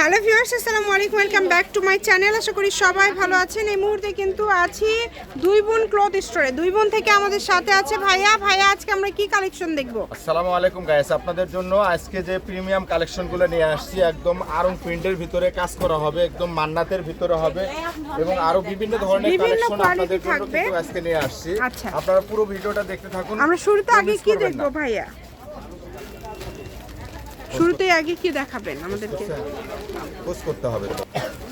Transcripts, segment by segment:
Hello viewers, আসসালামু আলাইকুম, welcome back to my channel. আশা করি সবাই ভালো আছেন। এই মুহূর্তে কিন্তু আছি দুই বোন ক্লথ স্টোরে। দুই বোন থেকে আমাদের সাথে আছে ভাইয়া। আজকে আমরা কি কালেকশন দেখব? আসসালামু আলাইকুম গাইস, আপনাদের জন্য আজকে যে প্রিমিয়াম কালেকশনগুলো নিয়ে আসছি, একদম আরং প্রিন্টের ভিতরে কাজ করা হবে, একদম মান্নাতের ভিতরে হবে এবং আরো বিভিন্ন ধরনের কালেকশন আপনাদের জন্য কিন্তু আজকে নিয়ে আসছি। আপনারা পুরো ভিডিওটা দেখতে থাকুন। আমরা শুরুতে আগে কি দেখব ভাইয়া? শুরুতে আগে কি দেখাবেন আমাদেরকে? পোস্ট করতে হবে।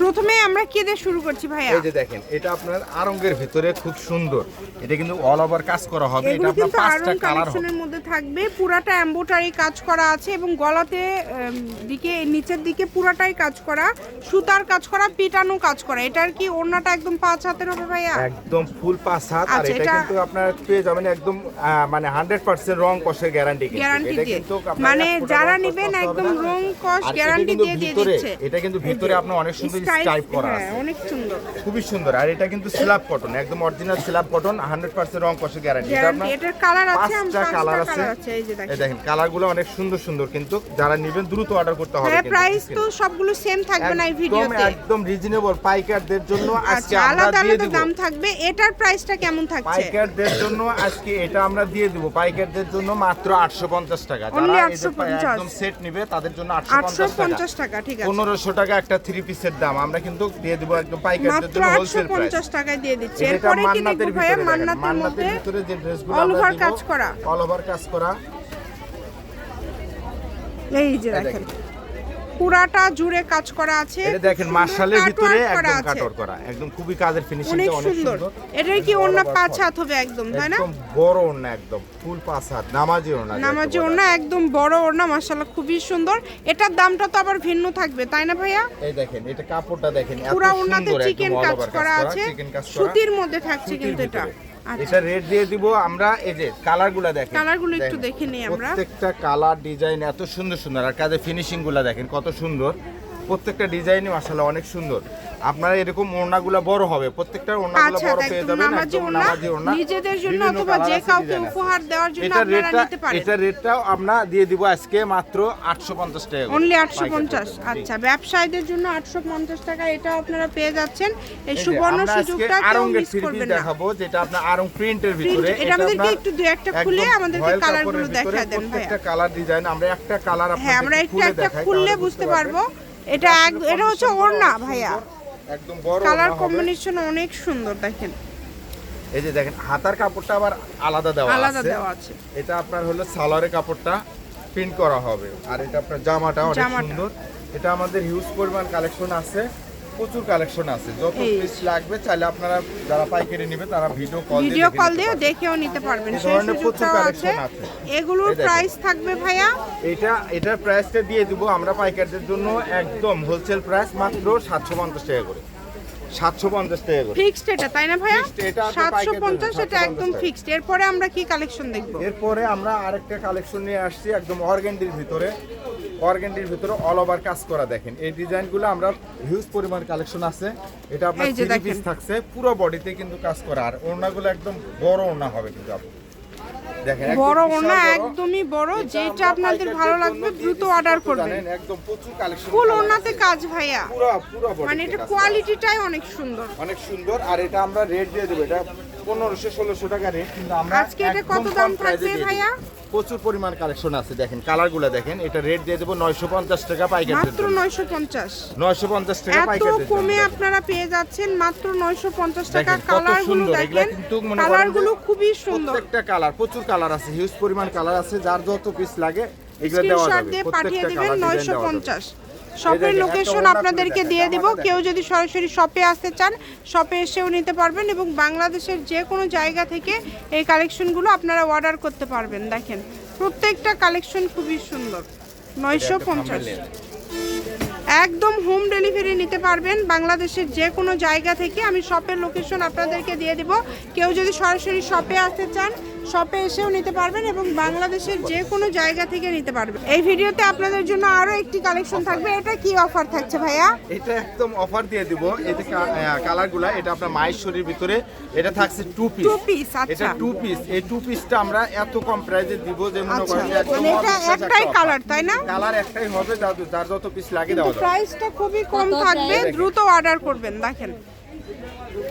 প্রথমে আমরা কি দিয়ে শুরু করছি ভাইয়া? এই যে দেখেন, এটা আপনার আরঙ্গের ভিতরে খুব সুন্দর। এটা কিন্তু অল ওভার কাজ করা হবে। এটা আপনার পাঁচটা কালার হবে। এর মধ্যে থাকবে, পুরাটা এমব্রয়ডারি কাজ করা আছে এবং গলাতে দিকে নিচের দিকে পুরাটাই কাজ করা, সুতার কাজ করা, পিটানো কাজ করা। এটার কি ওড়নাটা একদম 5 হাতের হবে ভাইয়া? একদম ফুল 5 হাত। আর এটা কিন্তু আপনার পেয়ে যাবেন একদম মানে 100% রং কষের গ্যারান্টি। এটা কিন্তু মানে যারা নেবেন একদম রং কষ গ্যারান্টি দিয়ে দিচ্ছে। এটা কিন্তু ভিতরে আপনার অনেক সুন্দর স্টাইপ করা আছে, অনেক সুন্দর, খুবই সুন্দর। আর এটা কিন্তু স্ল্যাব কটন, একদম অরিজিনাল স্ল্যাব কটন, 100% রং কষের গ্যারান্টি। এটা আপনার এটার কালার আছে, পাঁচটা কালার আছে। এই দেখেন কালারগুলো অনেক সুন্দর সুন্দর, কিন্তু যারা নেবেন দ্রুত অর্ডার করতে হবে। কিন্তু প্রাইস তো সবগুলো সেম থাকবে না এই ভিডিওতে, একদম রিজনেবল। পাইকারদের জন্য আজকে আমরা দিয়ে দেব। দাম থাকবে। এটার প্রাইসটা কেমন থাকছে? পাইকারদের জন্য আজকে এটা আমরা দিয়ে দেব পাইকারদের জন্য মাত্র 850 টাকা। যারা একদম সেট নেবে তাদের জন্য 850 টাকা। ঠিক আছে, 1500 টাকা একটা 3 পিসের দাম। আমরা কিন্তু দিয়ে দেব একদম পাইকারদের জন্য হোলসেল প্রাইস, 850 টাকায় দিয়ে দিচ্ছি। এরপরে কি দেখব ভাইয়া? মান্নাতের ভিতরে যে ড্রেসগুলো অল ওভার কাজ করা, অল ওভার কাজ করা। এই যে দেখেন পুরাটা জুড়ে কাজ করা আছে। এটা দেখেন মাশালের ভিতরে একদম কাটর করা, একদম খুবই কাজের ফিনিশিংটা অনেক সুন্দর। এটাই কি ওন্না 5 হাত হবে একদম, তাই না? একদম বড় ওন্না, একদম ফুল 5 হাত নামাজি ওন্না। নামাজি ওন্না, একদম বড় ওন্না, মাশাআল্লাহ খুবই সুন্দর। এটার দামটা তো আবার ভিন্ন থাকবে, তাই না ভাইয়া? এই দেখেন, এটা কাপড়টা দেখেন, এত পুরো সুন্দর। ওন্নাতে চিকেন কাজ করা আছে, সুতির মধ্যে থাকছে কিন্তু এটা। এটা রেট দিয়ে দিব আমরা। এই যে কালারগুলো দেখেন, কালারগুলো একটু দেখে নিই আমরা। প্রত্যেকটা কালার ডিজাইন এত সুন্দর সুন্দর, আর কাজের ফিনিশিংগুলো দেখেন কত সুন্দর। প্রত্যেকটা ডিজাইনই মাশাআল্লাহ অনেক সুন্দর। আপনারা এরকম ওড়নাগুলো বড় হবে, প্রত্যেকটা ওড়নাগুলো বড় পেয়ে যাবেন, একদম নামাজি ওড়না, নিজেদের জন্য অথবা যে কাউকে উপহার দেওয়ার জন্য আপনারা নিতে পারেন। এটা রেটটাও আমরা দিয়ে দিব আজকে মাত্র 850 টাকা, অনলি 850। আচ্ছা, ব্যবসায়ীদের জন্য 850 টাকা এটা আপনারা পেয়ে যাচ্ছেন। এই সুবর্ণ সুযোগটা কেউ মিস করবেন না। দেখাবো যেটা আপনার আরং প্রিন্টের ভিতরে। এটা আমাদেরকে একটু দুই একটা খুলে আমাদেরকে কালারগুলো দেখায় দেন ভাই। প্রত্যেকটা কালার ডিজাইন আমরা একটা কালার আপনাদের হ্যাঁ, আমরা একটা খুললে বুঝতে পারবো। এটা হচ্ছে ওড়না ভাইয়া, একদম বড় কালার কম্বিনেশন অনেক সুন্দর। দেখেন এই যে দেখেন, হাতার কাপড়টা আবার আলাদা দেওয়া আছে। এটা আপনার হলো সালোয়ারের কাপড়টা প্রিন্ট করা হবে, আর এটা আপনার জামাটা অনেক সুন্দর। এটা আমাদের হিউজ পরিমাণ কালেকশন আছে, প্রচুর কালেকশন আছে। যত পিস লাগবে চাইলে আপনারা যারা পাইকারি নেবে তারা ভিডিও কল দিয়ে দেখেও নিতে পারবেন। সেই সুযোগটাও আছে। এগুলোর প্রাইস থাকবে ভাইয়া, এটার প্রাইসটা দিয়ে দিব আমরা পাইকারদের জন্য একদম হোলসেল প্রাইস মাত্র 750 টাকা করে। 750 টাকা করে ফিক্সড এটা, তাই না ভাইয়া? 750 এটা একদম ফিক্সড। এরপরে আমরা কি কালেকশন দেখব? এরপরে আমরা আরেকটা কালেকশন নিয়ে আসছি, একদম অর্গানডির ভিতরে। অর্গানডির ভিতরে অল ওভার কাজ করা। দেখেন এই ডিজাইনগুলো আমরা হিউজ পরিমাণ কালেকশন আছে। এটা আপনার 3 পিস থাকছে, পুরো বডিতে কিন্তু কাজ করা। আর ওড়নাগুলো একদম বড় ওড়না হবে কিন্তু দেখেন, বড় ওড়না, একদমই বড়। যেটা আপনাদের ভালো লাগবে দ্রুত অর্ডার করবেন। একদম প্রচুর কালেকশন, ফুল ওড়নাতে কাজ ভাইয়া, পুরো বডি মানে এটা কোয়ালিটিটাই অনেক সুন্দর, অনেক সুন্দর। আর এটা আমরা রেট দিয়ে দেব, এটা 1500-1600 টাকা রেট, কিন্তু আমরা আজকে এটা কত দাম থাকবে ভাইয়া? প্রচুর পরিমাণ কালেকশন আছে। দেখেন কালারগুলো দেখেন, এটা রেট দিয়ে দেব 950 টাকা পাইকারি, মাত্র 950 টাকা পাইকারি। এত কমে আপনারা পেয়ে যাচ্ছেন মাত্র 950 টাকা। কালারগুলো দেখেন, কালারগুলো খুবই সুন্দর। প্রত্যেকটা কালার, প্রচুর কালার আছে, হিউজ পরিমাণ কালার আছে। যার যত পিস লাগে এগুলো দেওয়া যাবে, পাঠিয়ে দিবেন 950। শপের লোকেশন আপনাদেরকে দিয়ে দিব। কেউ যদি সরাসরি শপে আসতে চান শপে এসেও নিতে পারবেন, এবং বাংলাদেশের যে কোনো জায়গা থেকে এই কালেকশনগুলো আপনারা অর্ডার করতে পারবেন। দেখেন প্রত্যেকটা কালেকশন খুবই সুন্দর। 950 একদম হোম ডেলিভারি নিতে পারবেন বাংলাদেশের যে কোনো জায়গা থেকে। আমি শপের লোকেশন আপনাদেরকে দিয়ে দিব। কেউ যদি সরাসরি শপে আসতে চান শপে এসেও নিতে পারবেন এবং বাংলাদেশের যে কোনো জায়গা থেকে নিতে পারবেন। এই ভিডিওতে আপনাদের জন্য আরো একটি কালেকশন থাকবে। এটা কি অফার থাকছে ভাইয়া? এটা একদম অফার দিয়ে দিব। এটা কালারগুলা, এটা আপনার মাহেশ্বরীর ভিতরে, এটা থাকছে 2 পিস। 2 পিস, আচ্ছা। এটা 2 পিস। এই 2 পিসটা আমরা এত কম প্রাইসে দিব যে মনে করেন যে একদম মানে এটা একটাই কালার, তাই না? কালার একটাই হবে, যার যত পিস লাগে দেওয়া যাবে। প্রাইসটা খুবই কম থাকবে, দ্রুত অর্ডার করবেন। দেখেন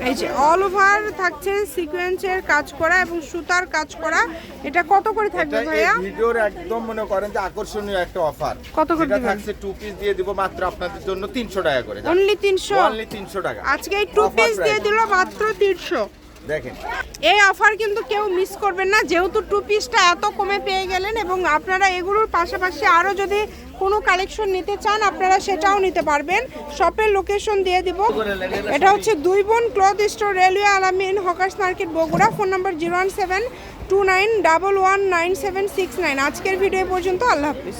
এই যে অল ওভার থাকছে সিকোয়েন্সের কাজ করা এবং সুতার কাজ করা। এটা কত করে থাকবে ভাইয়া? এই ভিডিওর একদম মনে করেন যে আকর্ষণীয় একটা অফার। কত করে এটা দিবেন? থাকছে 2 পিস দিয়ে দিব মাত্র আপনাদের জন্য 300 টাকা করে। অনলি 300? অনলি 300 টাকা। আজকে এই 2 পিস দিয়ে দিল মাত্র 300। দেখেন এই অফার কিন্তু কেউ মিস করবেন না, যেহেতু 2 পিসটা এত কমে পেয়ে গেলেন। এবং আপনারা এগুলোর পাশাপাশি আরও যদি কোনো কালেকশন নিতে চান আপনারা সেটাও নিতে পারবেন। শপের লোকেশন দিয়ে দিব। এটা হচ্ছে 2 বোন ক্লথ স্টোর, রেলওয়ে আলামিন, hawkers market, Bogura. Phone number 01729119769। আজকের ভিডিও পর্যন্ত। আল্লাহ হাফিজ।